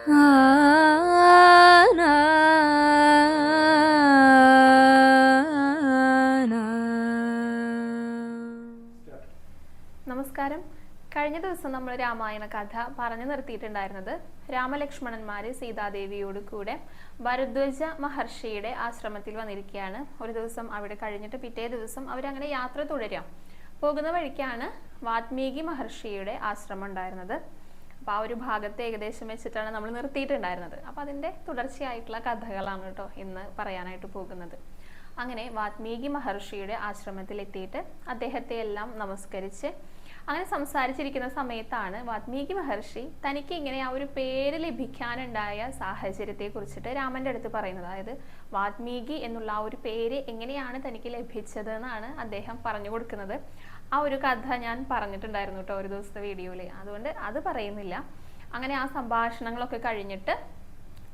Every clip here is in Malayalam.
നമസ്കാരം. കഴിഞ്ഞ ദിവസം നമ്മൾ രാമായണ കഥ പറഞ്ഞു നിർത്തിയിട്ടുണ്ടായിരുന്നത് രാമലക്ഷ്മണന്മാര് സീതാദേവിയോട് കൂടെ ഭരദ്വാജ മഹർഷിയുടെ ആശ്രമത്തിൽ വന്നിരിക്കുകയാണ്. ഒരു ദിവസം അവിടെ കഴിഞ്ഞിട്ട് പിറ്റേ ദിവസം അവരങ്ങനെ യാത്ര തുടരാം. പോകുന്ന വഴിക്കാണ് വാത്മീകി മഹർഷിയുടെ ആശ്രമം ഉണ്ടായിരുന്നത്. അപ്പോൾ ആ ഒരു ഭാഗത്ത് ഏകദേശം വെച്ചിട്ടാണ് നമ്മൾ നിർത്തിയിട്ടുണ്ടായിരുന്നത്. അപ്പോൾ അതിൻ്റെ തുടർച്ചയായിട്ടുള്ള കഥകളാണ് കേട്ടോ ഇന്ന് പറയാനായിട്ട് പോകുന്നത്. അങ്ങനെ വാത്മീകി മഹർഷിയുടെ ആശ്രമത്തിൽ എത്തിയിട്ട് അദ്ദേഹത്തെ എല്ലാം നമസ്കരിച്ച് അങ്ങനെ സംസാരിച്ചിരിക്കുന്ന സമയത്താണ് വാത്മീകി മഹർഷി തനിക്ക് ഇങ്ങനെ ആ ഒരു പേര് ലഭിക്കാനുണ്ടായ സാഹചര്യത്തെ കുറിച്ചിട്ട് രാമന്റെ അടുത്ത് പറയുന്നത്. അതായത് വാത്മീകി എന്നുള്ള ആ ഒരു പേര് എങ്ങനെയാണ് തനിക്ക് ലഭിച്ചത് എന്നാണ് അദ്ദേഹം പറഞ്ഞു കൊടുക്കുന്നത്. ആ ഒരു കഥ ഞാൻ പറഞ്ഞിട്ടുണ്ടായിരുന്നു കേട്ടോ ഒരു ദിവസത്തെ വീഡിയോയിൽ, അതുകൊണ്ട് അത് പറയുന്നില്ല. അങ്ങനെ ആ സംഭാഷണങ്ങളൊക്കെ കഴിഞ്ഞിട്ട്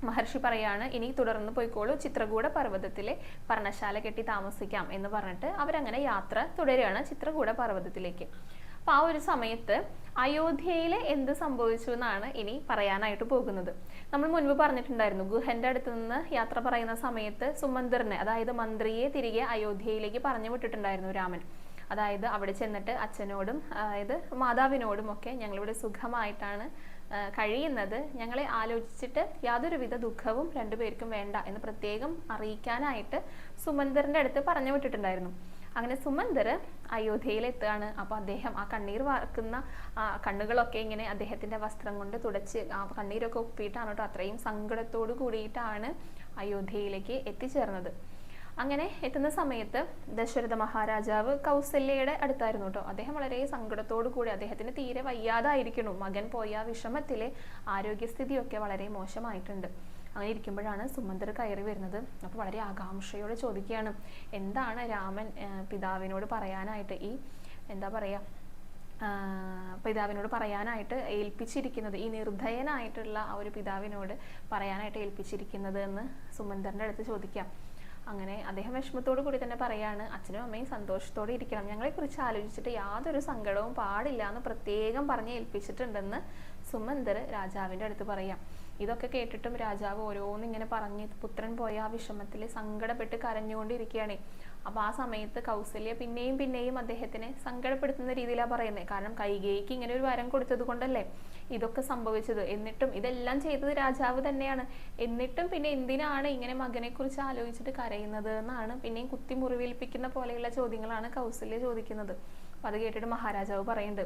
മഹർഷി പറയാണ്, ഇനി തുടർന്ന് പോയിക്കോളൂ, ചിത്രകൂട പർവ്വതത്തിലെ പർണശാല കെട്ടി താമസിക്കാം എന്ന് പറഞ്ഞിട്ട് അവരങ്ങനെ യാത്ര തുടരുകയാണ് ചിത്രകൂട പർവ്വതത്തിലേക്ക്. അപ്പൊ ആ ഒരു സമയത്ത് അയോധ്യയിലെ എന്ത് സംഭവിച്ചു എന്നാണ് ഇനി പറയാനായിട്ട് പോകുന്നത്. നമ്മൾ മുൻപ് പറഞ്ഞിട്ടുണ്ടായിരുന്നു, ഗുഹന്റെ അടുത്ത് നിന്ന് യാത്ര പറയുന്ന സമയത്ത് സുമന്ത്രനെ, അതായത് മന്ത്രിയെ തിരികെ അയോധ്യയിലേക്ക് പറഞ്ഞു വിട്ടിട്ടുണ്ടായിരുന്നു രാമൻ. അതായത് അവിടെ ചെന്നിട്ട് അച്ഛനോടും അതായത് മാതാവിനോടും ഒക്കെ ഞങ്ങളിവിടെ സുഖമായിട്ടാണ് കഴിയുന്നത്, ഞങ്ങളെ ആലോചിച്ചിട്ട് യാതൊരുവിധ ദുഃഖവും രണ്ടുപേർക്കും വേണ്ട എന്ന് പ്രത്യേകം അറിയിക്കാനായിട്ട് സുമന്ത്രന്റെ അടുത്ത് പറഞ്ഞു വിട്ടിട്ടുണ്ടായിരുന്നു. അങ്ങനെ സുമന്തർ അയോധ്യയിലെത്തുകയാണ്. അപ്പോൾ അദ്ദേഹം ആ കണ്ണീർ വാർക്കുന്ന കണ്ണുകളൊക്കെ ഇങ്ങനെ അദ്ദേഹത്തിന്റെ വസ്ത്രം കൊണ്ട് തുടച്ച് ആ കണ്ണീരൊക്കെ ഒപ്പിയിട്ടാണ് കേട്ടോ, അത്രയും സങ്കടത്തോട് കൂടിയിട്ടാണ് അയോധ്യയിലേക്ക് എത്തിച്ചേർന്നത്. അങ്ങനെ എത്തുന്ന സമയത്ത് ദശരഥ മഹാരാജാവ് കൗസല്യയുടെ അടുത്തായിരുന്നു കേട്ടോ. അദ്ദേഹം വളരെ സങ്കടത്തോടു കൂടി, അദ്ദേഹത്തിന് തീരെ വയ്യാതായിരിക്കണം, മകൻ പോയ വിഷമത്തിലെ ആരോഗ്യസ്ഥിതിയൊക്കെ വളരെ മോശമായിട്ടുണ്ട്. അങ്ങനെ ഇരിക്കുമ്പോഴാണ് സുമന്തർ കയറി വരുന്നത്. അപ്പോൾ വളരെ ആകാംക്ഷയോടെ ചോദിക്കുകയാണ്, എന്താണ് രാമൻ പിതാവിനോട് പറയാനായിട്ട് എന്താ പറയുക പിതാവിനോട് പറയാനായിട്ട് ഏൽപ്പിച്ചിരിക്കുന്നത്, ഈ നിർദ്ധയനായിട്ടുള്ള ആ ഒരു പിതാവിനോട് പറയാനായിട്ട് ഏൽപ്പിച്ചിരിക്കുന്നത് എന്ന് സുമന്തറിൻ്റെ അടുത്ത് ചോദിക്കാം. അങ്ങനെ അദ്ദേഹം വിഷമത്തോടു കൂടി തന്നെ പറയാണ്, അച്ഛനും അമ്മയും സന്തോഷത്തോടെ ഇരിക്കണം, ഞങ്ങളെക്കുറിച്ച് ആലോചിച്ചിട്ട് യാതൊരു സങ്കടവും പാടില്ല എന്ന് പ്രത്യേകം പറഞ്ഞ് ഏൽപ്പിച്ചിട്ടുണ്ടെന്ന് സുമന്തർ രാജാവിൻ്റെ അടുത്ത് പറയാം. ഇതൊക്കെ കേട്ടിട്ടും രാജാവ് ഓരോന്നിങ്ങനെ പറഞ്ഞ് പുത്രൻ പോയ ആ വിഷമത്തിൽ സങ്കടപ്പെട്ട് കരഞ്ഞുകൊണ്ടിരിക്കുകയാണ്. അപ്പോൾ ആ സമയത്ത് കൗസല്യ പിന്നെയും അദ്ദേഹത്തിനെ സങ്കടപ്പെടുത്തുന്ന രീതിയിലാണ് പറയുന്നത്. കാരണം കൈകേയിക്ക് ഇങ്ങനെ ഒരു വരം കൊടുത്തത് കൊണ്ടല്ലേ ഇതൊക്കെ സംഭവിച്ചത്. എന്നിട്ടും ഇതെല്ലാം ചെയ്തത് രാജാവ് തന്നെയാണ്. എന്നിട്ടും പിന്നെ എന്തിനാണ് ഇങ്ങനെ മകനെ കുറിച്ച് ആലോചിച്ചിട്ട് കരയുന്നത് എന്നാണ് പിന്നെയും കുത്തി മുറിവേൽപ്പിക്കുന്ന പോലെയുള്ള ചോദ്യങ്ങളാണ് കൗസല്യ ചോദിക്കുന്നത്. അപ്പം അത് കേട്ടിട്ട് മഹാരാജാവ് പറയുന്നുണ്ട്,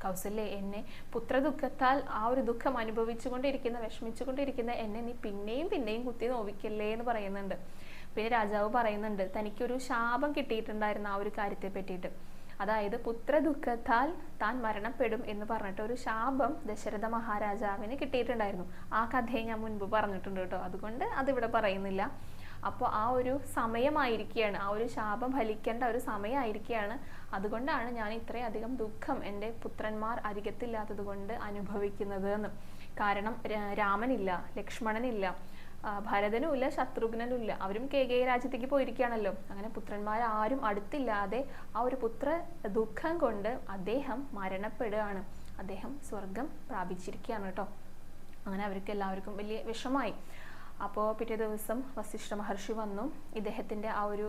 കൗസല്യ, എന്നെ പുത്രദുഃഖത്താൽ ആ ഒരു ദുഃഖം അനുഭവിച്ചുകൊണ്ടിരിക്കുന്ന വിഷമിച്ചുകൊണ്ടിരിക്കുന്ന എന്നെ നീ പിന്നെയും കുത്തി നോവിക്കല്ലേ എന്ന് പറയുന്നുണ്ട്. പിന്നെ രാജാവ് പറയുന്നുണ്ട്, തനിക്കൊരു ശാപം കിട്ടിയിട്ടുണ്ടായിരുന്ന ആ ഒരു കാര്യത്തെ പറ്റിയിട്ട്. അതായത് പുത്രദുഃഖത്താൽ താൻ മരണപ്പെടും എന്ന് പറഞ്ഞിട്ട് ഒരു ശാപം ദശരഥ മഹാരാജാവിന് കിട്ടിയിട്ടുണ്ടായിരുന്നു. ആ കഥയെ ഞാൻ മുൻപ് പറഞ്ഞിട്ടുണ്ട് കേട്ടോ, അതുകൊണ്ട് അതിവിടെ പറയുന്നില്ല. അപ്പോൾ ആ ഒരു സമയമായിരിക്കുകയാണ്, ആ ഒരു ശാപം ഫലിക്കേണ്ട ഒരു സമയമായിരിക്കുകയാണ്. അതുകൊണ്ടാണ് ഞാൻ ഇത്രയധികം ദുഃഖം എൻ്റെ പുത്രന്മാർ അരികത്തില്ലാത്തത് കൊണ്ട് അനുഭവിക്കുന്നത് എന്ന്. കാരണം രാമനില്ല, ലക്ഷ്മണനില്ല, ഭരതനുമില്ല, ശത്രുഘ്നനുമില്ല, അവരും കേകേയ രാജ്യത്തേക്ക് പോയിരിക്കുകയാണല്ലോ. അങ്ങനെ പുത്രന്മാർ ആരും അടുത്തില്ലാതെ ആ ഒരു പുത്ര ദുഃഖം കൊണ്ട് അദ്ദേഹം മരണപ്പെടുകയാണ്, അദ്ദേഹം സ്വർഗം പ്രാപിച്ചിരിക്കുകയാണ് കേട്ടോ. അങ്ങനെ അവർക്ക് എല്ലാവർക്കും വലിയ വിഷമായി. അപ്പോൾ പിറ്റേ ദിവസം വസിഷ്ഠ മഹർഷി വന്നു ഇദ്ദേഹത്തിൻ്റെ ആ ഒരു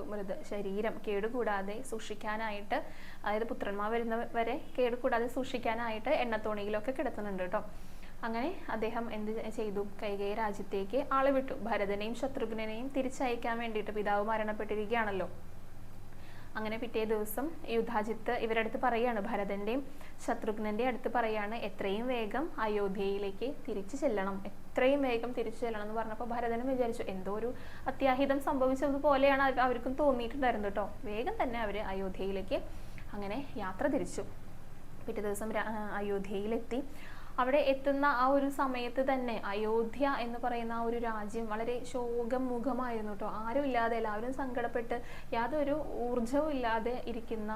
ശരീരം കേടുകൂടാതെ സൂക്ഷിക്കാനായിട്ട്, അതായത് പുത്രന്മാർ വരുന്നവരെ കേടുകൂടാതെ സൂക്ഷിക്കാനായിട്ട് എണ്ണത്തോണിയിലൊക്കെ കിടത്തുന്നുണ്ട് കേട്ടോ. അങ്ങനെ അദ്ദേഹം എന്ത് ചെയ്തു, കൈകേയി രാജ്യത്തേക്ക് ആളെ വിട്ടു. ഭരതനെയും ശത്രുഘ്നെയും തിരിച്ചയക്കാൻ വേണ്ടിയിട്ട്, പിതാവ് മരണപ്പെട്ടിരിക്കുകയാണല്ലോ. അങ്ങനെ പിറ്റേ ദിവസം യുദ്ധാജിത്ത് ഇവരടുത്ത് പറയാണ്, ഭരതന്റെയും ശത്രുഘ്നന്റെ അടുത്ത് പറയാണ്, എത്രയും വേഗം അയോധ്യയിലേക്ക് തിരിച്ചു ചെല്ലണം, എത്രയും വേഗം തിരിച്ചു ചെല്ലണം എന്ന് പറഞ്ഞപ്പോൾ ഭരതനും വിചാരിച്ചു എന്തോ ഒരു അത്യാഹിതം സംഭവിച്ചതുപോലെയാണ് അവർക്കും തോന്നിയിട്ടുണ്ടായിരുന്നു കേട്ടോ. വേഗം തന്നെ അവർ അയോധ്യയിലേക്ക് അങ്ങനെ യാത്ര തിരിച്ചു. പിറ്റേ ദിവസം അയോധ്യയിലെത്തി. അവിടെ എത്തുന്ന ആ ഒരു സമയത്ത് തന്നെ അയോധ്യ എന്ന് പറയുന്ന ആ ഒരു രാജ്യം വളരെ ശോകമുഖമായിരുന്നു കേട്ടോ. ആരും ഇല്ലാതെ, എല്ലാവരും സങ്കടപ്പെട്ട് യാതൊരു ഊർജവും ഇല്ലാതെ ഇരിക്കുന്ന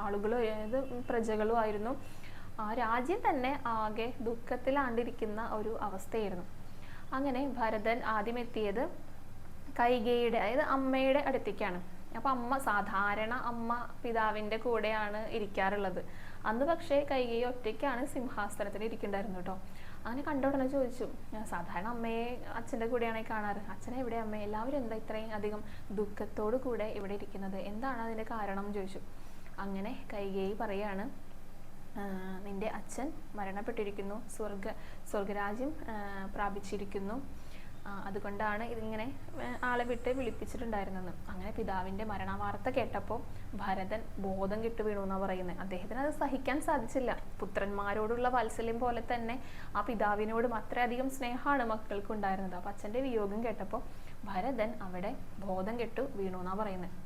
ആളുകളും അതായത് പ്രജകളും ആയിരുന്നു. ആ രാജ്യം തന്നെ ആകെ ദുഃഖത്തിലാണ്ടിരിക്കുന്ന ഒരു അവസ്ഥയായിരുന്നു. അങ്ങനെ ഭരതൻ ആദ്യം എത്തിയത് കൈകേയിയുടെ, അതായത് അമ്മയുടെ അടുത്തേക്കാണ്. അപ്പോൾ അമ്മ സാധാരണ അമ്മ പിതാവിൻ്റെ കൂടെയാണ് ഇരിക്കാറുള്ളത്. അന്ന് പക്ഷേ കൈകേയി ഒറ്റയ്ക്കാണ് സിംഹാസനത്തിൽ ഇരിക്കുന്നുണ്ടായിരുന്നു കേട്ടോ. അങ്ങനെ കണ്ട ഉടനെ ചോദിച്ചു, സാധാരണ അമ്മയെ അച്ഛൻ്റെ കൂടെയാണ് കാണാറ്, അച്ഛനെ എവിടെ അമ്മ, എല്ലാവരും എന്താ ഇത്രയും അധികം ദുഃഖത്തോടു കൂടെ ഇവിടെ ഇരിക്കുന്നത്, എന്താണ് അതിൻ്റെ കാരണം ചോദിച്ചു. അങ്ങനെ കൈകേയി പറയാണ്, നിന്റെ അച്ഛൻ മരണപ്പെട്ടിരിക്കുന്നു, സ്വർഗരാജ്യം പ്രാപിച്ചിരിക്കുന്നു, അതുകൊണ്ടാണ് ഇതിങ്ങനെ ആളെ വിട്ട് വിളിപ്പിച്ചിട്ടുണ്ടായിരുന്നെന്ന്. അങ്ങനെ പിതാവിൻ്റെ മരണവാർത്ത കേട്ടപ്പോൾ ഭരതൻ ബോധം കെട്ടു വീണു എന്നാണ് പറയുന്നത്. അദ്ദേഹത്തിന് അത് സഹിക്കാൻ സാധിച്ചില്ല. പുത്രന്മാരോടുള്ള വാത്സല്യം പോലെ തന്നെ ആ പിതാവിനോടും അത്രയധികം സ്നേഹമാണ് മക്കൾക്ക് ഉണ്ടായിരുന്നത്. അപ്പം അച്ഛൻ്റെ വിയോഗം കേട്ടപ്പോൾ ഭരതൻ അവിടെ ബോധം കെട്ടു വീണു എന്നാണ് പറയുന്നത്.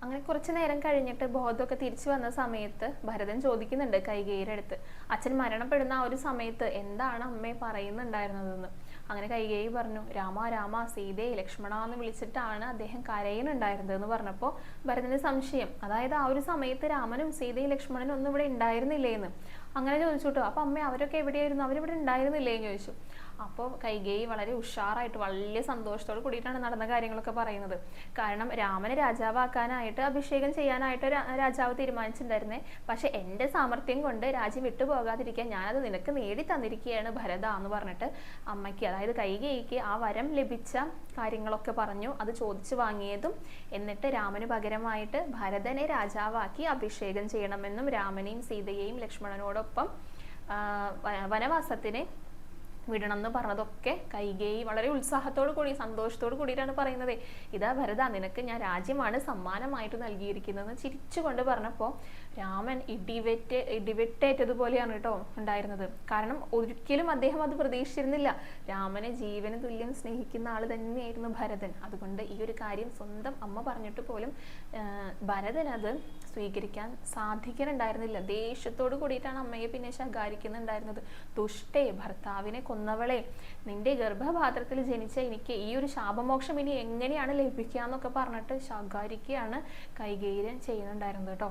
അങ്ങനെ കുറച്ച് നേരം കഴിഞ്ഞിട്ട് ബോധമൊക്കെ തിരിച്ചു വന്ന സമയത്ത് ഭരതൻ ചോദിക്കുന്നുണ്ട് കൈകേയിയുടെ അടുത്ത്, അച്ഛൻ മരണപ്പെടുന്ന ആ ഒരു സമയത്ത് എന്താണ് അമ്മയെ പറയുന്നുണ്ടായിരുന്നതെന്ന്. അങ്ങനെ കൈകേയി പറഞ്ഞു, രാമ രാമ സീതയെ ലക്ഷ്മണ എന്ന് വിളിച്ചിട്ടാണ് അദ്ദേഹം കരയുന്നുണ്ടായിരുന്നത് എന്ന് പറഞ്ഞപ്പോൾ ഭരതന് സംശയം, അതായത് ആ ഒരു സമയത്ത് രാമനും സീതയും ലക്ഷ്മണനും ഒന്നും ഇവിടെ ഉണ്ടായിരുന്നില്ലേന്ന്. അങ്ങനെ ചോദിച്ചു കേട്ടോ, അപ്പം അമ്മ അവരൊക്കെ എവിടെയായിരുന്നു, അവരിവിടെ ഉണ്ടായിരുന്നില്ലേന്ന് ചോദിച്ചു. അപ്പോൾ കൈകേയി വളരെ ഉഷാറായിട്ട് വലിയ സന്തോഷത്തോട് കൂടിയിട്ടാണ് നടന്ന കാര്യങ്ങളൊക്കെ പറയുന്നത്. കാരണം രാമനെ രാജാവാക്കാനായിട്ട് അഭിഷേകം ചെയ്യാനായിട്ട് രാജാവ് തീരുമാനിച്ചിട്ടുണ്ടായിരുന്നേ. പക്ഷെ എൻ്റെ സാമർത്ഥ്യം കൊണ്ട് രാജ്യം വിട്ടുപോകാതിരിക്കാൻ ഞാനത് നിനക്ക് നേടി തന്നിരിക്കുകയാണ് ഭരത എന്ന് പറഞ്ഞിട്ട് അമ്മയ്ക്ക്, അതായത് കൈകേയിക്ക് ആ വരം ലഭിച്ച കാര്യങ്ങളൊക്കെ പറഞ്ഞു. അത് ചോദിച്ചു വാങ്ങിയതും എന്നിട്ട് രാമന് പകരമായിട്ട് ഭരതനെ രാജാവാക്കി അഭിഷേകം ചെയ്യണമെന്നും രാമനെയും സീതയെയും ലക്ഷ്മണനോടൊപ്പം വനവാസത്തിന് വിടണം എന്ന് പറഞ്ഞതൊക്കെ കൈകേയി വളരെ ഉത്സാഹത്തോടു കൂടി സന്തോഷത്തോടു കൂടിയിട്ടാണ് പറയുന്നത്. ഇതാ ഭരത, നിനക്ക് ഞാൻ സമ്മാനമായിട്ട് നൽകിയിരിക്കുന്നതെന്ന് ചിരിച്ചുകൊണ്ട് പറഞ്ഞപ്പോൾ രാമൻ ഇടിവെട്ടേറ്റതുപോലെയാണ് കേട്ടോ ഉണ്ടായിരുന്നത്. കാരണം ഒരിക്കലും അദ്ദേഹം അത് പ്രതീക്ഷിച്ചിരുന്നില്ല. രാമനെ ജീവന് തുല്യം സ്നേഹിക്കുന്ന ആൾ തന്നെയായിരുന്നു ഭരതൻ. അതുകൊണ്ട് ഈ ഒരു കാര്യം സ്വന്തം അമ്മ പറഞ്ഞിട്ട് പോലും ഭരതൻ അത് സ്വീകരിക്കാൻ സാധിക്കുന്നുണ്ടായിരുന്നില്ല. ദേഷ്യത്തോട് കൂടിയിട്ടാണ് അമ്മയെ പിന്നെ ശകാരിക്കുന്നുണ്ടായിരുന്നത്. ദുഷ്ടേ, ഭർത്താവിനെ കൊന്നവളെ, നിന്റെ ഗർഭപാത്രത്തിൽ ജനിച്ച എനിക്ക് ഈ ഒരു ശാപമോക്ഷം ഇനി എങ്ങനെയാണ് ലഭിക്കുക എന്നൊക്കെ പറഞ്ഞിട്ട് ശകാരിക്കുകയാണ് കൈകേയൻ ചെയ്യുന്നുണ്ടായിരുന്നത് കേട്ടോ.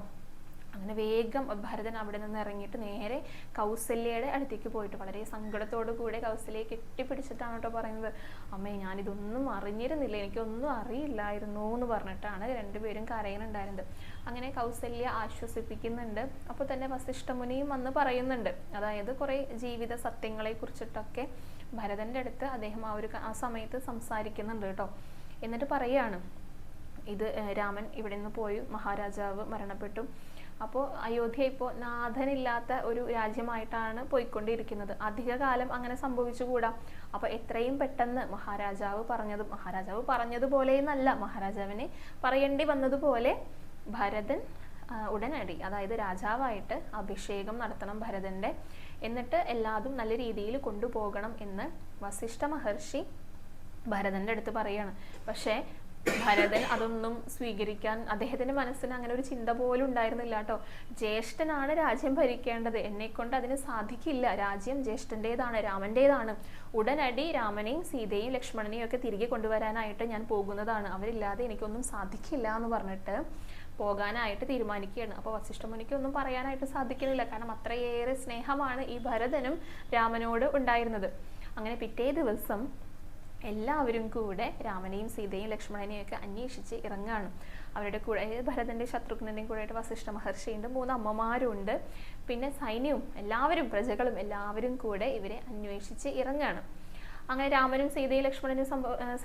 അങ്ങനെ വേഗം ഭരതൻ അവിടെ നിന്ന് ഇറങ്ങിയിട്ട് നേരെ കൗസല്യയുടെ അടുത്തേക്ക് പോയിട്ട് വളരെ സങ്കടത്തോടു കൂടെ കൗസല്യയെ കെട്ടിപ്പിടിച്ചിട്ടാണ് കേട്ടോ പറയുന്നത്, അമ്മേ ഞാനിതൊന്നും അറിഞ്ഞിരുന്നില്ല, എനിക്കൊന്നും അറിയില്ലായിരുന്നു എന്ന് പറഞ്ഞിട്ടാണ് രണ്ടുപേരും കരയുന്നുണ്ടായിരുന്നത്. അങ്ങനെ കൗസല്യ ആശ്വസിപ്പിക്കുന്നുണ്ട്. അപ്പോൾ തന്നെ വസിഷ്ഠമുനിയും വന്ന് പറയുന്നുണ്ട്, അതായത് കുറേ ജീവിത സത്യങ്ങളെ കുറിച്ചിട്ടൊക്കെ ഭരതൻ്റെ അടുത്ത് അദ്ദേഹം ആ സമയത്ത് സംസാരിക്കുന്നുണ്ട് കേട്ടോ. എന്നിട്ട് പറയാണ്, ഇത് രാമൻ ഇവിടെ നിന്ന് പോയി, മഹാരാജാവ് മരണപ്പെട്ടു, അപ്പോൾ അയോധ്യ ഇപ്പോൾ നാഥനില്ലാത്ത ഒരു രാജ്യമായിട്ടാണ് പോയിക്കൊണ്ടിരിക്കുന്നത്. അധിക കാലം അങ്ങനെ സംഭവിച്ചുകൂടാ. അപ്പോൾ എത്രയും പെട്ടെന്ന് മഹാരാജാവ് പറഞ്ഞതുപോലെയെന്നല്ല, മഹാരാജാവിനെ പറയേണ്ടി വന്നതുപോലെ ഭരതൻ ഉടനടി, അതായത് രാജാവായിട്ട് അഭിഷേകം നടത്തണം ഭരതൻ്റെ, എന്നിട്ട് എല്ലാതും നല്ല രീതിയിൽ കൊണ്ടുപോകണം എന്ന് വസിഷ്ഠ മഹർഷി ഭരതൻ്റെ അടുത്ത് പറയാണ്. പക്ഷേ ഭരതൻ അതൊന്നും സ്വീകരിക്കാൻ അദ്ദേഹത്തിന്റെ മനസ്സിന് അങ്ങനെ ഒരു ചിന്ത പോലും ഉണ്ടായിരുന്നില്ല കേട്ടോ. ജ്യേഷ്ഠനാണ് രാജ്യം ഭരിക്കേണ്ടത്, എന്നെക്കൊണ്ട് അതിന് സാധിക്കില്ല, രാജ്യം ജ്യേഷ്ഠൻ്റെതാണ്, രാമൻ്റെതാണ്, ഉടനടി രാമനെയും സീതയെയും ലക്ഷ്മണനെയും ഒക്കെ തിരികെ കൊണ്ടുവരാനായിട്ട് ഞാൻ പോകുന്നതാണ്, അവരില്ലാതെ എനിക്കൊന്നും സാധിക്കില്ല എന്ന് പറഞ്ഞിട്ട് പോകാനായിട്ട് തീരുമാനിക്കുകയാണ്. അപ്പോൾ വസിഷ്ഠമുനിക്ക് ഒന്നും പറയാനായിട്ട് സാധിക്കുന്നില്ല, കാരണം അത്രയേറെ സ്നേഹമാണ് ഈ ഭരതനും രാമനോട് ഉണ്ടായിരുന്നത്. അങ്ങനെ പിറ്റേ ദിവസം എല്ലാവരും കൂടെ രാമനെയും സീതയും ലക്ഷ്മണനെയും ഒക്കെ അന്വേഷിച്ച് ഇറങ്ങാണ്. അവരുടെ കൂടെ ഭരതൻ്റെ ശത്രുഘ്നൻ്റെയും കൂടെ വസിഷ്ഠ മഹർഷിയുണ്ട്, 3 അമ്മമാരുണ്ട്, പിന്നെ സൈന്യവും എല്ലാവരും പ്രജകളും എല്ലാവരും കൂടെ ഇവരെ അന്വേഷിച്ച് ഇറങ്ങാണ്. അങ്ങനെ രാമനും സീതയും ലക്ഷ്മണനും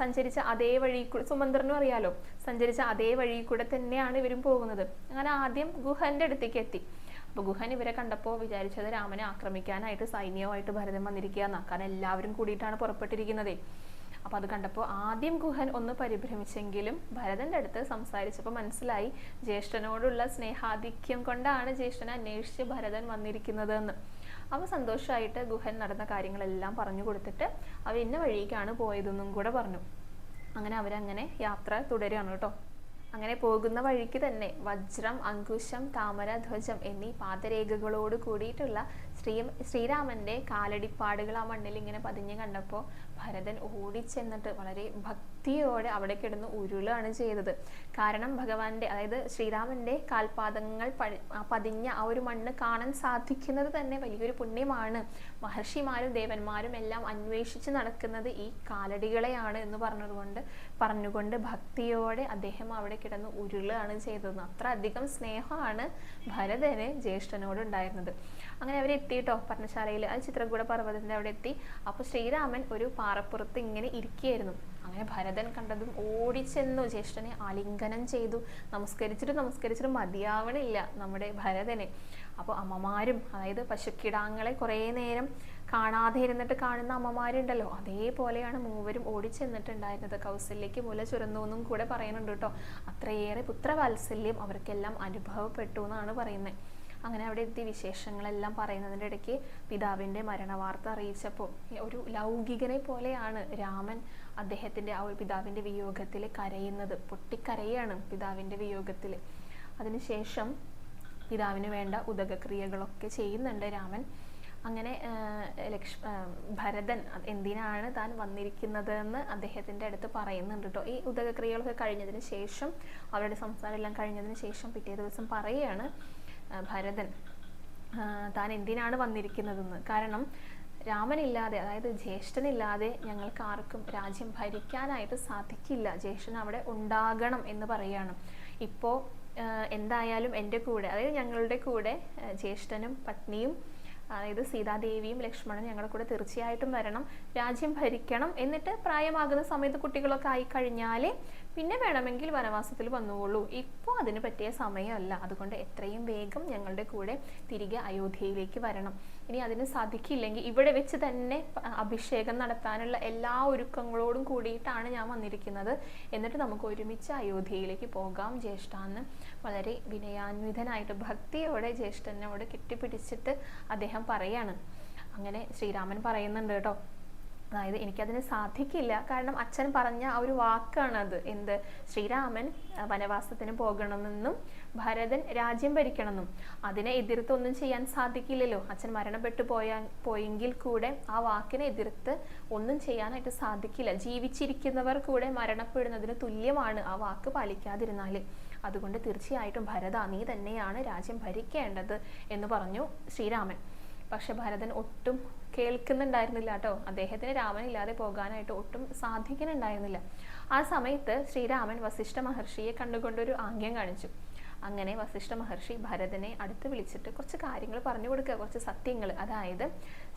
സഞ്ചരിച്ച അതേ വഴി കൂടെ, സുമന്ത്രനും അറിയാലോ, സഞ്ചരിച്ച അതേ വഴി കൂടെ തന്നെയാണ് ഇവരും പോകുന്നത്. അങ്ങനെ ആദ്യം ഗുഹന്റെ അടുത്തേക്ക് എത്തി. അപ്പോൾ ഗുഹൻ ഇവരെ കണ്ടപ്പോൾ വിചാരിച്ചത് രാമനെ ആക്രമിക്കാനായിട്ട് സൈന്യവുമായിട്ട് ഭരതൻ വന്നിരിക്കുക എന്നാണ്, കാരണം എല്ലാവരും കൂടിയിട്ടാണ് പുറപ്പെട്ടിരിക്കുന്നത്. അപ്പോൾ അത് കണ്ടപ്പോൾ ആദ്യം ഗുഹൻ ഒന്ന് പരിഭ്രമിച്ചെങ്കിലും ഭരതൻ്റെ അടുത്ത് സംസാരിച്ചപ്പോൾ മനസ്സിലായി ജ്യേഷ്ഠനോടുള്ള സ്നേഹാധിക്യം കൊണ്ടാണ് ജ്യേഷ്ഠനെ അന്വേഷിച്ച് ഭരതൻ വന്നിരിക്കുന്നത് എന്ന്. അപ്പോൾ സന്തോഷമായിട്ട് ഗുഹൻ നടന്ന കാര്യങ്ങളെല്ലാം പറഞ്ഞു കൊടുത്തിട്ട് അവർ ഇന്ന വഴിക്കാണ് പോയതെന്നും കൂടെ പറഞ്ഞു. അങ്ങനെ അവരങ്ങനെ യാത്ര തുടരുകയാണ് കേട്ടോ. അങ്ങനെ പോകുന്ന വഴിക്ക് തന്നെ വജ്രം, അങ്കുശം, താമര, ധ്വജം എന്നീ പാദരേഖകളോട് കൂടിയിട്ടുള്ള ശ്രീരാമന്റെ കാലടിപ്പാടുകൾ ആ മണ്ണിൽ ഇങ്ങനെ പതിഞ്ഞ് കണ്ടപ്പോൾ ഭരതൻ ഓടിച്ചെന്നിട്ട് വളരെ ഭക്തിയോടെ അവിടെ കിടന്ന് ഉരുളാണ് ചെയ്തത്. കാരണം ഭഗവാന്റെ, അതായത് ശ്രീരാമന്റെ കാൽപാദങ്ങൾ പതിഞ്ഞ ആ ഒരു മണ്ണ് കാണാൻ സാധിക്കുന്നത് തന്നെ വലിയൊരു പുണ്യമാണ്. മഹർഷിമാരും ദേവന്മാരും എല്ലാം അന്വേഷിച്ച് നടക്കുന്നത് ഈ കാലടികളെയാണ് എന്ന് പറഞ്ഞുകൊണ്ട് ഭക്തിയോടെ അദ്ദേഹം അവിടെ കിടന്ന് ഉരുളാണ് ചെയ്തത്. അത്ര അധികം സ്നേഹമാണ് ഭരതന് ജ്യേഷ്ഠനോട് ഉണ്ടായിരുന്നത്. അങ്ങനെ അവരെ എത്തിയിട്ടോ പർണശാലയിൽ, അത് ചിത്രകൂട പർവ്വതത്തിന്റെ അവിടെ എത്തി. അപ്പോൾ ശ്രീരാമൻ ഒരു പാറപ്പുറത്ത് ഇങ്ങനെ ഇരിക്കുകയായിരുന്നു. അങ്ങനെ ഭരതൻ കണ്ടതും ഓടിച്ചെന്നു ജ്യേഷ്ഠനെ ആലിംഗനം ചെയ്തു. നമസ്കരിച്ചിട്ട് മതിയാവണില്ല നമ്മുടെ ഭരതനെ. അപ്പോൾ അമ്മമാരും, അതായത് പശുക്കിടാങ്ങളെ കുറേ നേരം കാണാതെ ഇരുന്നിട്ട് കാണുന്ന അമ്മമാരുണ്ടല്ലോ, അതേപോലെയാണ് മൂവരും ഓടിച്ചെന്നിട്ടുണ്ടായിരുന്നത്. കൗസല്യയ്ക്ക് മുല ചുരന്നു എന്നും കൂടെ പറയുന്നുണ്ട് കേട്ടോ. അത്രയേറെ പുത്രവാത്സല്യം അവർക്കെല്ലാം അനുഭവപ്പെട്ടു എന്നാണ് പറയുന്നത്. അങ്ങനെ അവിടെ എത്തി വിശേഷങ്ങളെല്ലാം പറയുന്നതിൻ്റെ ഇടയ്ക്ക് പിതാവിൻ്റെ മരണവാർത്ത അറിയിച്ചപ്പോൾ ഒരു ലൗകികനെ പോലെയാണ് രാമൻ അദ്ദേഹത്തിൻ്റെ ആ ഒരു പിതാവിൻ്റെ വിയോഗത്തിൽ കരയുന്നത്. പൊട്ടിക്കരയാണ് പിതാവിൻ്റെ വിയോഗത്തിൽ. അതിനുശേഷം പിതാവിന് വേണ്ട ഉദകക്രിയകളൊക്കെ ചെയ്യുന്നുണ്ട് രാമൻ. അങ്ങനെ ഭരതൻ എന്തിനാണ് താൻ വന്നിരിക്കുന്നത് എന്ന് അദ്ദേഹത്തിൻ്റെ അടുത്ത് പറയുന്നുണ്ട് കേട്ടോ. ഈ ഉദകക്രിയകളൊക്കെ കഴിഞ്ഞതിന് ശേഷം, അവരുടെ സംസാരം എല്ലാം കഴിഞ്ഞതിന് ശേഷം പിറ്റേ ദിവസം പറയുകയാണ് ഭരതൻ താൻ എന്തിനാണ് വന്നിരിക്കുന്നതെന്ന്. കാരണം രാമനില്ലാതെ, അതായത് ജ്യേഷ്ഠനില്ലാതെ ഞങ്ങൾക്ക് ആർക്കും രാജ്യം ഭരിക്കാനായിട്ട് സാധിക്കില്ല. ജ്യേഷ്ഠൻ അവിടെ ഉണ്ടാകണം എന്ന് പറയുകയാണ്. ഇപ്പോൾ എന്തായാലും എൻ്റെ കൂടെ, അതായത് ഞങ്ങളുടെ കൂടെ ജ്യേഷ്ഠനും പത്നിയും, അതായത് സീതാദേവിയും ലക്ഷ്മണനും ഞങ്ങളുടെ കൂടെ തീർച്ചയായിട്ടും വരണം, രാജ്യം ഭരിക്കണം. എന്നിട്ട് പ്രായമാകുന്ന സമയത്ത് കുട്ടികളൊക്കെ ആയി കഴിഞ്ഞാൽ പിന്നെ വേണമെങ്കിൽ വനവാസത്തിൽ വന്നുകൊള്ളൂ. ഇപ്പോൾ അതിന് പറ്റിയ സമയമല്ല. അതുകൊണ്ട് എത്രയും വേഗം ഞങ്ങളുടെ കൂടെ തിരികെ അയോധ്യയിലേക്ക് വരണം. ഇനി അതിന് സാധിക്കില്ലെങ്കിൽ ഇവിടെ വെച്ച് തന്നെ അഭിഷേകം നടത്താനുള്ള എല്ലാ ഒരുക്കങ്ങളോടും കൂടിയിട്ടാണ് ഞാൻ വന്നിരിക്കുന്നത്. എന്നിട്ട് നമുക്ക് ഒരുമിച്ച് അയോധ്യയിലേക്ക് പോകാം ജ്യേഷ്ഠാന്ന് വളരെ വിനയാന്വിതനായിട്ട് ഭക്തിയോടെ ജ്യേഷ്ഠനോട് കെട്ടിപ്പിടിച്ചിട്ട് അദ്ദേഹം പറയാണ്. അങ്ങനെ ശ്രീരാമൻ പറയുന്നുണ്ട് കേട്ടോ, അതായത് എനിക്കതിന് സാധിക്കില്ല. കാരണം അച്ഛൻ പറഞ്ഞ ആ ഒരു വാക്കാണത്. എന്ത്? ശ്രീരാമൻ വനവാസത്തിന് പോകണമെന്നും ഭരതൻ രാജ്യം ഭരിക്കണമെന്നും. അതിനെ എതിർത്തൊന്നും ചെയ്യാൻ സാധിക്കില്ലല്ലോ. അച്ഛൻ മരണപ്പെട്ടു പോയെങ്കിൽ കൂടെ ആ വാക്കിനെ എതിർത്ത് ഒന്നും ചെയ്യാനായിട്ട് സാധിക്കില്ല. ജീവിച്ചിരിക്കുന്നവർ കൂടെ മരണപ്പെടുന്നതിന് തുല്യമാണ് ആ വാക്ക് പാലിക്കാതിരുന്നാൽ. അതുകൊണ്ട് തീർച്ചയായിട്ടും ഭരത, നീ തന്നെയാണ് രാജ്യം ഭരിക്കേണ്ടത് എന്ന് പറഞ്ഞു ശ്രീരാമൻ. പക്ഷെ ഭരതൻ ഒട്ടും കേൾക്കുന്നുണ്ടായിരുന്നില്ല കേട്ടോ. അദ്ദേഹത്തിന് രാമനില്ലാതെ പോകാനായിട്ട് ഒട്ടും സാധിക്കുന്നുണ്ടായിരുന്നില്ല. ആ സമയത്ത് ശ്രീരാമൻ വസിഷ്ഠ മഹർഷിയെ കണ്ടുകൊണ്ടൊരു ആംഗ്യം കാണിച്ചു. അങ്ങനെ വസിഷ്ഠ മഹർഷി ഭരതനെ അടുത്ത് വിളിച്ചിട്ട് കുറച്ച് കാര്യങ്ങൾ പറഞ്ഞു കൊടുക്കുക, കുറച്ച് സത്യങ്ങൾ. അതായത്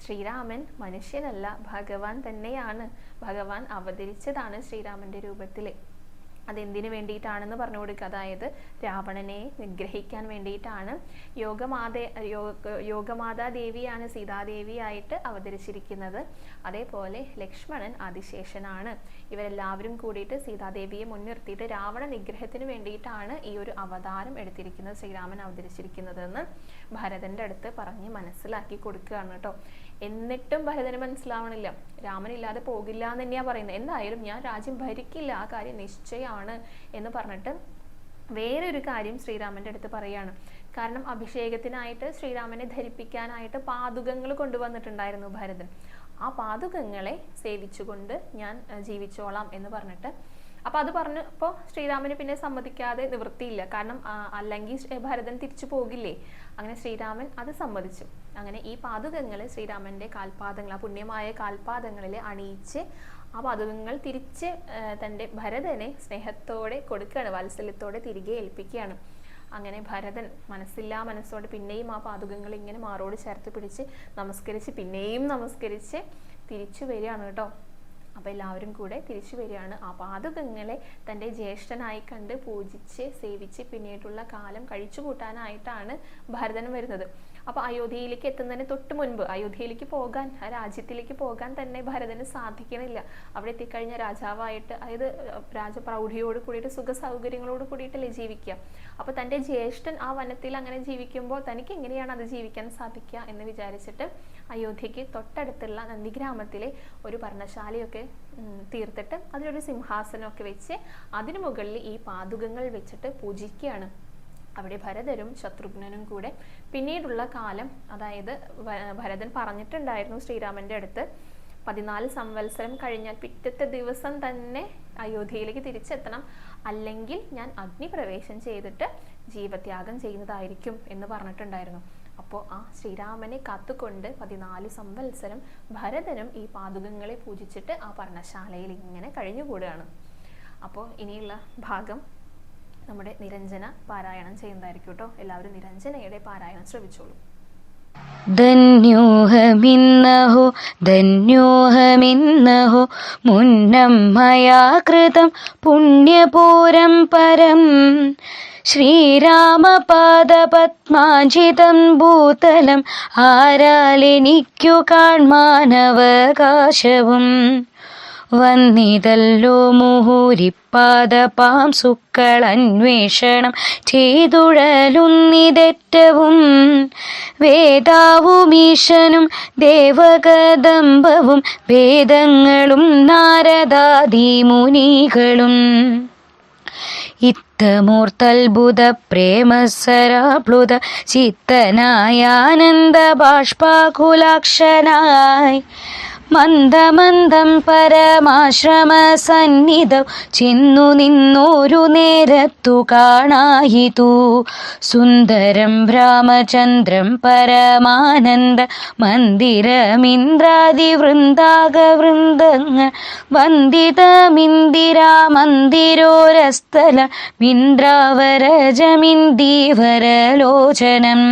ശ്രീരാമൻ മനുഷ്യനല്ല, ഭഗവാൻ തന്നെയാണ്. ഭഗവാൻ അവതരിച്ചതാണ് ശ്രീരാമന്റെ രൂപത്തിൽ. അതെന്തിനു വേണ്ടിയിട്ടാണെന്ന് പറഞ്ഞു കൊടുക്കുക. അതായത് രാവണനെ നിഗ്രഹിക്കാൻ വേണ്ടിയിട്ടാണ്. യോഗമാതാ ദേവിയാണ് സീതാദേവിയായിട്ട് അവതരിച്ചിരിക്കുന്നത്. അതേപോലെ ലക്ഷ്മണൻ ആദിശേഷനാണ്. ഇവരെല്ലാവരും കൂടിയിട്ട് സീതാദേവിയെ മുൻനിർത്തിയിട്ട് രാവണ നിഗ്രഹത്തിന് വേണ്ടിയിട്ടാണ് ഈ ഒരു അവതാരം എടുത്തിരിക്കുന്നത്, ശ്രീരാമൻ അവതരിച്ചിരിക്കുന്നതെന്ന് ഭരതന്റെ അടുത്ത് പറഞ്ഞ് മനസ്സിലാക്കി കൊടുക്കുകയാണ് കേട്ടോ. എന്നിട്ടും ഭരതന് മനസ്സിലാവണില്ല. രാമനില്ലാതെ പോകില്ല എന്ന് തന്നെയാണ് പറയുന്നത്. എന്തായാലും ഞാൻ രാജ്യം ഭരിക്കില്ല, ആ കാര്യം നിശ്ചയമാണ് എന്ന് പറഞ്ഞിട്ട് വേറൊരു കാര്യം ശ്രീരാമന്റെ അടുത്ത് പറയാണ്. കാരണം അഭിഷേകത്തിനായിട്ട് ശ്രീരാമനെ ധരിപ്പിക്കാനായിട്ട് പാദുകങ്ങൾ കൊണ്ടുവന്നിട്ടുണ്ടായിരുന്നു ഭരതൻ. ആ പാദുകങ്ങളെ സേവിച്ചുകൊണ്ട് ഞാൻ ജീവിച്ചോളാം എന്ന് പറഞ്ഞിട്ട്. അപ്പൊ അത് പറഞ്ഞപ്പോൾ ശ്രീരാമന് പിന്നെ സമ്മതിക്കാതെ നിവൃത്തിയില്ല. കാരണം അല്ലെങ്കിൽ ഭരതൻ തിരിച്ചു പോകില്ലേ. അങ്ങനെ ശ്രീരാമൻ അത് സമ്മതിച്ചു. അങ്ങനെ ഈ പാദുകങ്ങൾ ശ്രീരാമന്റെ കാൽപാദങ്ങൾ, ആ പുണ്യമായ കാൽപാദങ്ങളിൽ അണിയിച്ച് ആ പാദുകങ്ങൾ തിരിച്ച് തൻ്റെ ഭരതനെ സ്നേഹത്തോടെ കൊടുക്കുകയാണ്, വാത്സല്യത്തോടെ തിരികെ ഏൽപ്പിക്കുകയാണ്. അങ്ങനെ ഭരതൻ മനസ്സോടെ പിന്നെയും ആ പാദുകങ്ങൾ ഇങ്ങനെ മാറോട് ചേർത്ത് പിടിച്ച് നമസ്കരിച്ച് പിന്നെയും നമസ്കരിച്ച് തിരിച്ചു വരികയാണ് കേട്ടോ. അപ്പോൾ എല്ലാവരും കൂടെ തിരിച്ചു വരികയാണ്. ആ പാദുകങ്ങളെ തൻ്റെ ജ്യേഷ്ഠനായി കണ്ട് പൂജിച്ച് സേവിച്ച് പിന്നീടുള്ള കാലം കഴിച്ചു കൂട്ടാനായിട്ടാണ് ഭരതൻ വരുന്നത്. അപ്പോൾ അയോധ്യയിലേക്ക് എത്തുന്നതിന് തൊട്ട് മുൻപ് അയോധ്യയിലേക്ക് പോകാൻ, ആ രാജ്യത്തിലേക്ക് പോകാൻ തന്നെ ഭരതന് സാധിക്കണില്ല. അവിടെ എത്തിക്കഴിഞ്ഞ രാജാവായിട്ട്, അതായത് രാജപ്രൗഢിയോട് കൂടിയിട്ട് സുഖ സൗകര്യങ്ങളോട് കൂടിയിട്ടല്ലേ ജീവിക്കുക. അപ്പോൾ തൻ്റെ ജ്യേഷ്ഠൻ ആ വനത്തിൽ അങ്ങനെ ജീവിക്കുമ്പോൾ തനിക്ക് എങ്ങനെയാണ് അത് ജീവിക്കാൻ സാധിക്കുക എന്ന് വിചാരിച്ചിട്ട് അയോധ്യയ്ക്ക് തൊട്ടടുത്തുള്ള നന്ദിഗ്രാമത്തിലെ ഒരു പർണശാലയൊക്കെ തീർത്തിട്ട് അതിലൊരു സിംഹാസനമൊക്കെ വെച്ച് അതിനു മുകളിൽ ഈ പാദുകങ്ങൾ വെച്ചിട്ട് പൂജിക്കുകയാണ്. അവിടെ ഭരതരും ശത്രുഘ്നനും കൂടെ പിന്നീടുള്ള കാലം, അതായത് ഭരതൻ പറഞ്ഞിട്ടുണ്ടായിരുന്നു ശ്രീരാമന്റെ അടുത്ത് 14 സംവത്സരം കഴിഞ്ഞാൽ പിറ്റത്തെ ദിവസം തന്നെ അയോധ്യയിലേക്ക് തിരിച്ചെത്തണം, അല്ലെങ്കിൽ ഞാൻ അഗ്നിപ്രവേശം ചെയ്തിട്ട് ജീവത്യാഗം ചെയ്യുന്നതായിരിക്കും എന്ന് പറഞ്ഞിട്ടുണ്ടായിരുന്നു. അപ്പോൾ ആ ശ്രീരാമനെ കാത്തുകൊണ്ട് 14 സംവത്സരം ഭരതനും ഈ പാദുകങ്ങളെ പൂജിച്ചിട്ട് ആ പർണശാലയിൽ ഇങ്ങനെ കഴിഞ്ഞുകൂടുകയാണ്. അപ്പോൾ ഇനിയുള്ള ഭാഗം നമ്മുടെ നിരഞ്ജന പാരായണം ചെയ്യുന്നതായിരിക്കും കേട്ടോ. എല്ലാവരും നിരഞ്ജനയുടെ പാരായണം ശ്രവിച്ചോളൂ. ധന്യോഹമിന്നഹോ ധന്യോഹമിന്നഹോ മുന്നം മയാ കൃതം പുണ്യപൂരം പരം ശ്രീരാമപാദപത്മാഞ്ജിതം ഭൂതലം ആരാലെനിക്കു കാൺമാനവകാശവും വന്നിതല്ലോ മുഹൂരിപ്പാദപാം സുക്കളന്വേഷണം ചെയ്തുഴലുന്നിതേറ്റവും വേദാവുമീശനും ദേവകദമ്പവും വേദങ്ങളും നാരദാദിമുനികളും ഇത്തമൂർത്തത്ഭുത പ്രേമസരാപ്ലുത ചിത്തനായാനന്ദ ബാഷ്പാകുലാക്ഷനായി മന്ദമന്ദം പരമാശ്രമ സന്നിധം ചെന്നു നിന്നോരു നേരത്തു കാണായിതു സുന്ദരം രാമചന്ദ്രം പരമാനന്ദ മന്ദിരമിന്ദ്രാദി വൃന്ദാഗവൃന്ദങ്ങൾ വന്ദിതമിന്ദിരാ മന്ദിരോരസ്ഥലം മിന്ദ്രാവരജമിന്ദീവരലോചനം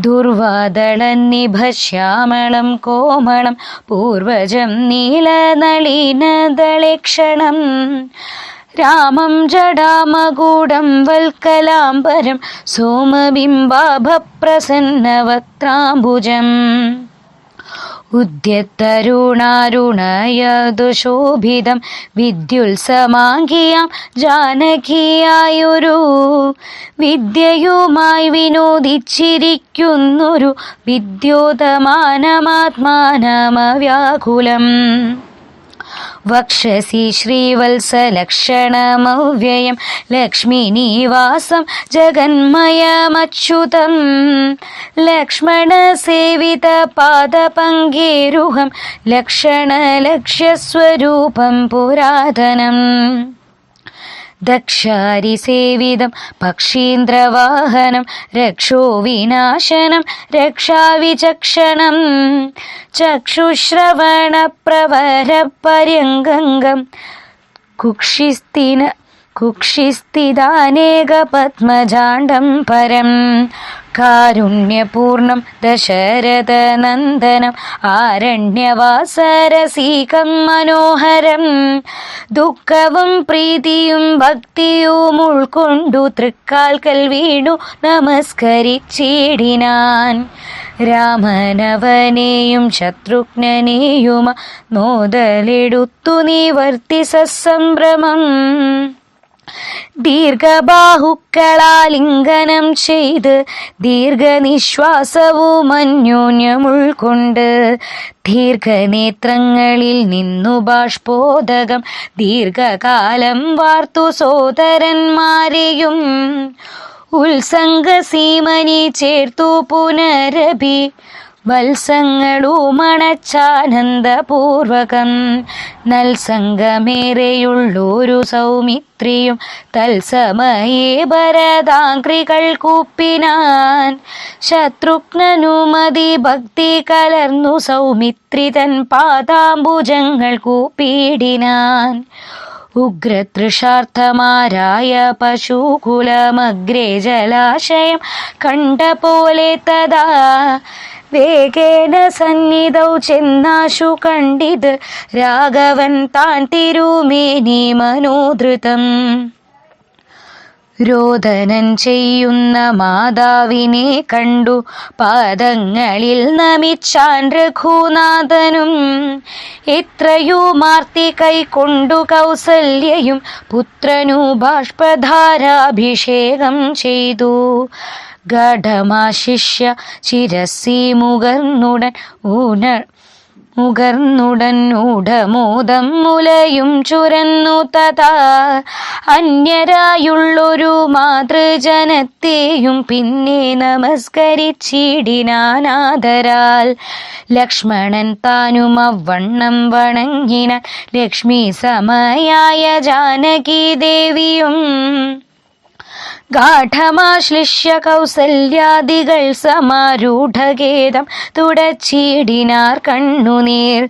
ദുർവാദളന്നിഭശ്യാമളം കോമളം പൂർവജം നീലനളിനദളേക്ഷണം രാമം ജടാമകൂടം വൽക്കലാംബരം സോമബിംബാഭപ്രസന്നവക്ത്രാംബുജം ഉദ്യത്തരുണാരുണയതുശോഭിതം വിദ്യുത്സമാംഗിയാം ജാനകിയായൊരു വിദ്യയുമായി വിനോദിച്ചിരിക്കുന്നൊരു വിദ്യോതമാനമാത്മാനമവ്യാകുലം വക്ഷസി ശ്രീവത്സലക്ഷണമവ്യയം ലക്ഷ്മിനിവാസം ജഗന്മയമച്യുതം ലക്ഷ്മണസേവിത പാദപങ്കേരുഹം ലക്ഷണലക്ഷ്യസ്വരൂപം പുരാതനം ദക്ഷാരിസേവിതം പക്ഷീന്ദ്രവാഹനം രക്ഷോ വിനാശനം രക്ഷാവിചക്ഷണം ചക്ഷുശ്രവണപ്രവരപര്യംഗം കുക്ഷിസ്ഥിതാനേകപത്മജാണ്ഡം പരം കാരുണ്യപൂർണം ദശരഥനന്ദനം ആരണ്യവാസരസീകം മനോഹരം ദുഃഖവും പ്രീതിയും ഭക്തിയും ഉൾക്കൊണ്ടു തൃക്കാൽക്കൽ വീണു നമസ്കരിച്ചിടിനാൻ രാമനവനെയും ശത്രുഘ്നനെയുമ നോദലെടുത്തു നിവർത്തി സസംഭ്രമം ദീർഘബാഹുക്കളാലിംഗനം ചെയ്ത് ദീർഘനിശ്വാസവും അന്യോന്യം ഉൾക്കൊണ്ട് ദീർഘനേത്രങ്ങളിൽ നിന്നു ബാഷ്പോദകം ദീർഘകാലം വാർത്തു സോദരന്മാരെയും ഉത്സംഗസീമനി ചേർത്തു പുനരഭി വത്സങ്ങളുമണച്ചാനന്ദപൂർവകം നൽസംഗമേറെയുള്ളൊരു സൗമിത്രിയും തത്സമയേ ഭരതാംഗ്രികൾ കൂപ്പിനാൻ ശത്രുഘ്നനുമതി ഭക്തി കലർന്നു സൗമിത്രി തൻ പാദാംബുജങ്ങൾ കൂപ്പിടിനാൻ ഉഗ്രതൃഷാർത്ഥമാരായ പശുകുലമഗ്രേ ജലാശയം കണ്ട പോലെ തഥാ വേഗേന സന്നിധൗ ചെന്നാശു കണ്ടിത് രാഘവൻ താൻ തിരുമേനി മനോധൃതം രോദനം ചെയ്യുന്ന മാതാവിനെ കണ്ടു പാദങ്ങളിൽ നമിച്ചാൻ രഘുനാഥനും എത്രയുമാർത്തി കൈക്കൊണ്ടു കൗസല്യയും പുത്രനു ബാഷ്പധാരാഭിഷേകം ചെയ്തു ഗാഠമാശിഷ്യ ശിരസി മുകർന്നുടൻ ഊഢമോദം മുലയും ചുരന്നു തഥാ അന്യരായുള്ളൊരു മാതൃജനത്തെയും പിന്നെ നമസ്കരിച്ചിടിനാനാദരാൽ ലക്ഷ്മണൻ താനും അവണ്ണം വണങ്ങിനാൻ ലക്ഷ്മി സമയായ ജാനകി ദേവിയും ഗാഠമാശ്ലിഷ്യ കൗസല്യാദികൾ സമാരൂഢഗേദം തുടച്ചിടിനാർ കണ്ണുനീർ.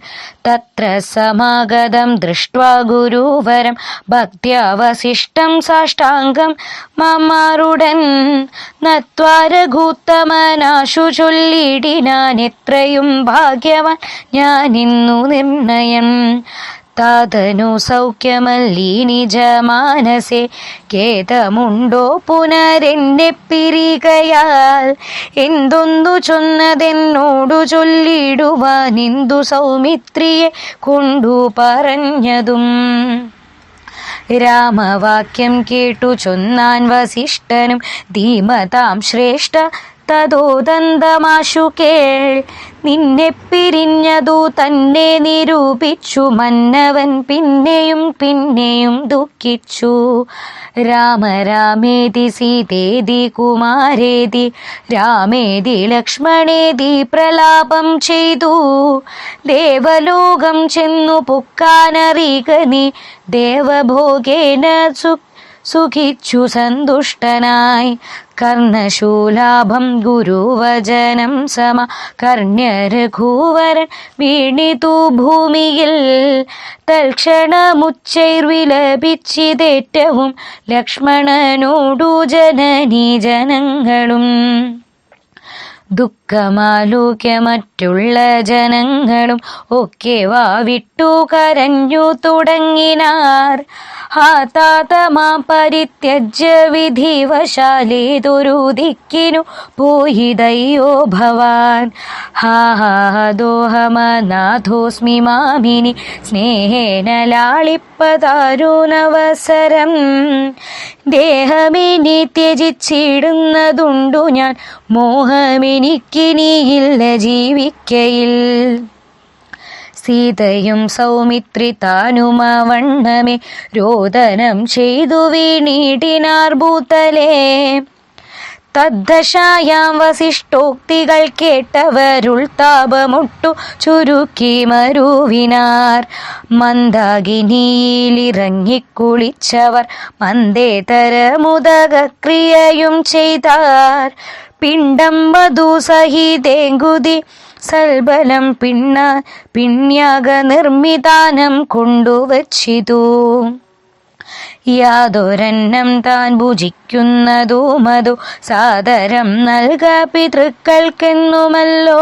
തത്ര സമാഗതം ദൃഷ്ട്വാ ഗുരുവരം ഭക്ത്യാ വസിഷ്ഠം സാഷ്ടാംഗം മമാറുടൻ നത്വാ രഘൂത്തമനാശു ചൊല്ലിടിനാൻ എത്രയും ഭാഗ്യവാൻ ഞാനിന്നു നിർണയം. താതനു സൗഖ്യമല്ലീ നിജമാനസേ ഖേദമുണ്ടോ പുനരെന്നെ പിരികയാൽ. എന്തൊന്നു ചൊന്നതെന്നോടു ചൊല്ലിടുവാൻ ഇന്ദു സൗമിത്രിയെ കൊണ്ടു പറഞ്ഞതും. രാമവാക്യം കേട്ടു ചൊന്നാൻ വസിഷ്ഠനും ധീമതാം ശ്രേഷ്ഠ തതോദന്തമാശു കേൾ. നിന്നെ പിരിഞ്ഞതു തന്നെ നിരൂപിച്ചു മന്നവൻ പിന്നെയും പിന്നെയും ദുഃഖിച്ചു. രാമ രാമേതി സീതേതി കുമാരേതി രാമേതി ലക്ഷ്മണേതി പ്രലാപം ചെയ്തു. ദേവലോകം ചെന്നു പുക്കാനറിക നീ ദേവഭോഗേന സുഖിച്ചു സന്തുഷ്ടനായി. കർണശൂലാഭം ഗുരുവചനം സമ കർണ്യരഘൂവരൻ വീണിതു ഭൂമിയിൽ. തൽക്ഷണമുച്ചൈർവിലപിച്ചിതേറ്റവും ലക്ഷ്മണനോടു ജനനീ ജനങ്ങളും. ദുഃഖമാലോക്യ മറ്റുള്ള ജനങ്ങളും ഒക്കെ വാവിട്ടു കരഞ്ഞു തുടങ്ങിനാർ. ആ താതമാ പരിത്യജ്യ വിധിവശാലേതൊരു ദിക്കിനു പോയിതയ്യോ ഭവാൻ. ഹാ ദോഹമനാഥോസ്മി മാമിനി സ്നേഹേന ലാളിപ്പതാരുനവസരം. ദേഹമിനി ത്യജിച്ചിടുന്നതുണ്ടു ഞാൻ മോഹമെനിക്കിനിയില്ല ജീവിക്കയിൽ. സീതയും സൗമിത്രി താനുമവണ്ണമേ രോദനം ചെയ്തു വീണിടിനാർ ഭൂതലേ. തദ്ദശായാം വസിഷ്ഠോക്തികൾ കേട്ടവരുൾ താപമൊട്ടു ചുരുക്കി മരുവിനാർ. മന്ദാകിനിയിലിറങ്ങിക്കുളിച്ചവർ മന്ദേതരമുദകക്രിയയും ചെയ്താർ. പിണ്ടം വധു സഹിതേങ്കുതി സൽബലം പിണ്യാക നിർമ്മിതാനം കൊണ്ടുവച്ചിതു. യാതൊരന്നം താൻ ഭുജിക്കുന്നതു മധു സാദരം നൽക പിതൃക്കൾക്കെന്നുമല്ലോ.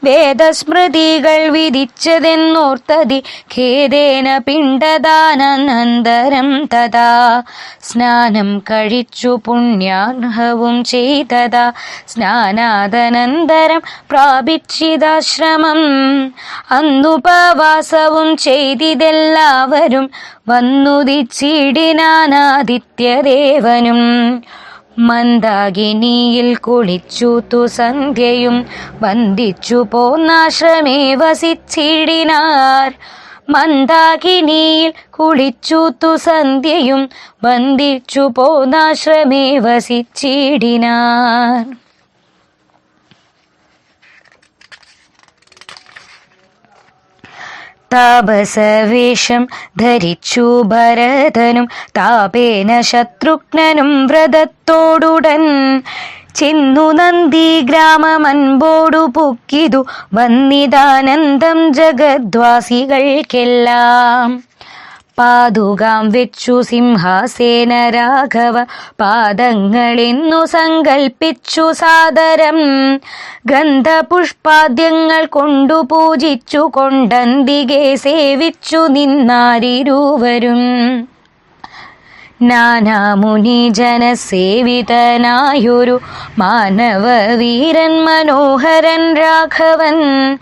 വേദസ്മൃതികൾ വിധിച്ചതെന്നോർത്തതി ഖേദേന പിണ്ടദാനന്തരം തഥാ. സ്നാനം കഴിച്ചു പുണ്യാർഹവും ചെയ്തതാ സ്നാനാദനന്തരം പ്രാപിച്ചിതാശ്രമം. അന്നുപവാസവും ചെയ്തിതെല്ലാവരും വന്നുദിച്ചിടിനാനാദിത്യദേവനും. മന്ദാകിനിയിൽ കുളിച്ചു തു സന്ധ്യയും വന്ദിച്ചു പോന്നാശ്രമേ വസിച്ചിടിനാർ. മന്ദാകിനിയിൽ കുളിച്ചു തു സന്ധ്യയും വന്ദിച്ചു പോന്നാശ്രമേ വസിച്ചിടിനാർ. താപസവേഷം ധരിച്ചു ഭരതനും താപേന ശത്രുഘ്നനും വ്രതത്തോടുടൻ ചെന്നു നന്ദി ഗ്രാമമൻപോടു പുക്കിതു വന്നിതാനന്ദം ജഗദ്വാസികൾക്കെല്ലാം. പാതുകാം വെച്ചു സിംഹാസേന രാഘവ പാദങ്ങളെന്നു സങ്കൽപ്പിച്ചു സാദരം. ഗന്ധപുഷ്പാദ്യങ്ങൾ കൊണ്ടു പൂജിച്ചു കൊണ്ടന്തികെ സേവിച്ചു നിന്നാരിരുവരും. നാനാമുനി ജനസേവിതനായൊരു മാനവവീരൻ മനോഹരൻ രാഘവൻ.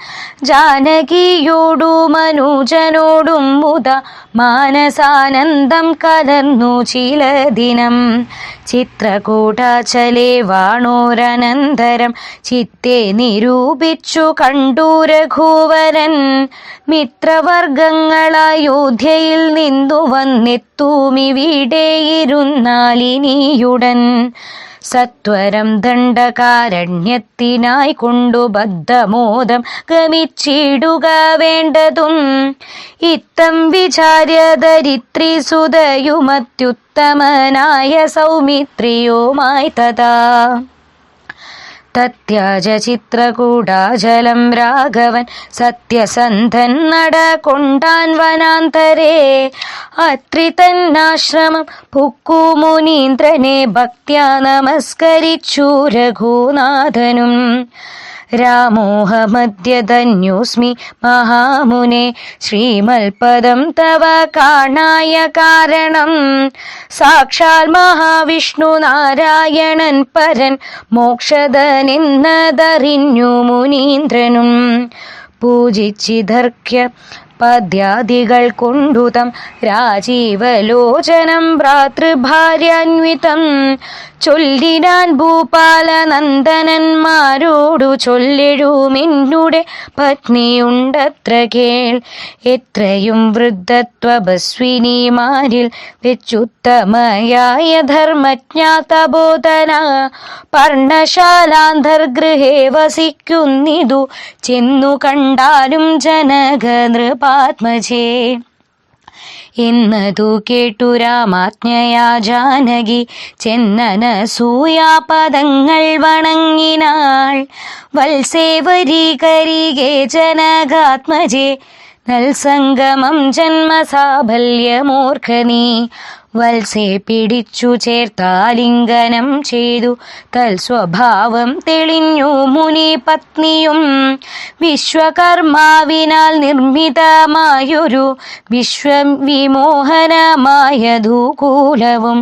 ജാനകിയോടു മനുജനോടും മുത മാനസാനന്ദം കലർന്നു ചില ദിനം. ചിത്രകൂടാചലേ വാണോരനന്തരം ചിത്തെ നിരൂപിച്ചു കണ്ടു രഘുവരൻ. മിത്രവർഗങ്ങളായോധ്യയിൽ നിന്നു വന്നെത്തൂമിവിടെയിരുന്നാലിനിയുടൻ. സത്വരം ദണ്ഡകാരണ്യത്തിനായി കൊണ്ടു ബദ്ധമോദം ഗമിച്ചിടുക വേണ്ടതും. ഇത്തം വിചാര്യ ധരിത്രി സുതയുമത്യുത്തമ ഉത്തമനായ സൗമിത്രിയുമായി തഥാ തത്യാജ ചിത്രകൂടാചലം രാഘവൻ സത്യസന്ധൻ നടകൊണ്ടാൻ വനാന്തരേ അത്രി തന്നാശ്രമം പുക്കു മുനീന്ദ്രനെ ഭക്ത്യാ നമസ്കരിച്ചു രഘുനാഥനും രാമോഹമദ്യധന്യോസ്മി മഹാമുനെ ശ്രീമൽപദം തവ കാണായ കാരണം സാക്ഷാൽ മഹാവിഷ്ണു നാരായണൻ പരൻ മോക്ഷദനെന്നതറിഞ്ഞു മുനീന്ദ്രനും പൂജിച്ചിതർക്യ പദ്യാദികൾ കൊണ്ടുതം രാജീവലോചനം ഭ്രാതൃഭാര്യാന്വിതം ചൊല്ലിനാൻ ഭൂപാലനന്ദനന്മാരോടു ചൊല്ലിടുമെന്നുടെ പത്നിയുണ്ടത്ര കേൾ എത്രയും വൃദ്ധത്വഭസ്വിനിമാരിൽ വെച്ചുത്തമയായ ധർമ്മജ്ഞാതബോധന പർണശാലാന്തർഗൃഹേ വസിക്കുന്നിതു ചെന്നു കണ്ടാലും ജനക നൃപാത്മജേ എന്നതു കേട്ടു രാമാജ്ഞയാ ജാനകി ചെന്നനസൂയാപദങ്ങൾ വണങ്ങിനാൾ വത്സേവരീകരികെ ജനകാത്മജേ നൽസംഗമം ജന്മസാഫല്യമോർക്കനീ വത്സേ പിടിച്ചു ചേർത്താലിംഗനം ചെയ്തു തൽസ്വഭാവം തെളിഞ്ഞു മുനി പത്നിയും വിശ്വകർമാവിനാൽ നിർമ്മിതമായൊരു വിശ്വവിമോഹനമായധൂകൂലവും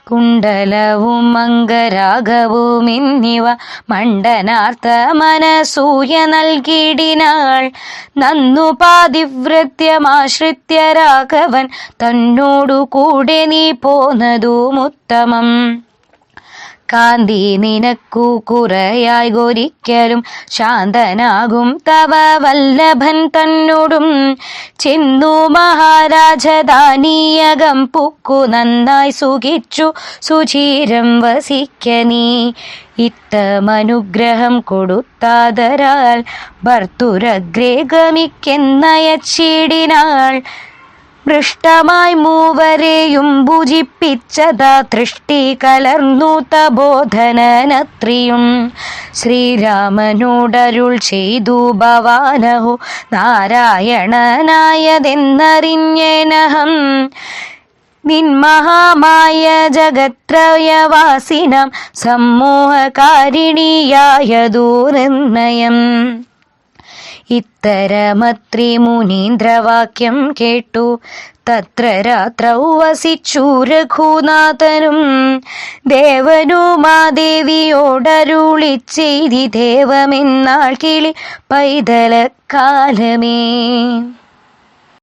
കുണ്ടലവും അംഗരാഗവും എന്നിവ മണ്ഡനാർത്ഥ മനസൂയ നൽകിയിടിനാൾ നന്നു പാതിവ്രത്യമാശ്രിത്യ രാഘവൻ തന്നോടു കൂടെ നീ പോന്നതുമുത്തമം കാന്തി നിനക്കു കുറയായി ഒരിക്കലും ശാന്തനാകും തവ വല്ലഭൻ തന്നോടും ചെന്നു മഹാരാജധാനീയകം പുക്കു നന്നായി സുഖിച്ചു സുചീരം വസിക്ക നീ ഇത്തമനുഗ്രഹം കൊടുത്താതരാൽ ഭർത്തുരഗ്രേ ഗമിക്കെന്നയച്ചിടിനാൾ മൃഷ്ടമായി മൂവരെയും ഭുജിപ്പിച്ചതാ തൃഷ്ടി കലർന്നു തബോധനനത്രിയും ശ്രീരാമനോടരുൾ ചെയ്തു ഭവാനഹോ നാരായണനായതെന്നറിഞ്ഞേനഹം നിന്മഹാമായ ജഗത്രയവാസിനം സമ്മോഹകാരിണിയായതു നിർണയം ഇത്തരമത്രി മുനീന്ദ്രവാക്യം കേട്ടു തത്ര രാത്രൗ വസിച്ചു രഘുനാഥനും ദേവനുമാദേവിയോടരുളി ചെയ്തി ദേവമെന്നാൾ കിളി പൈതലക്കാലമേ.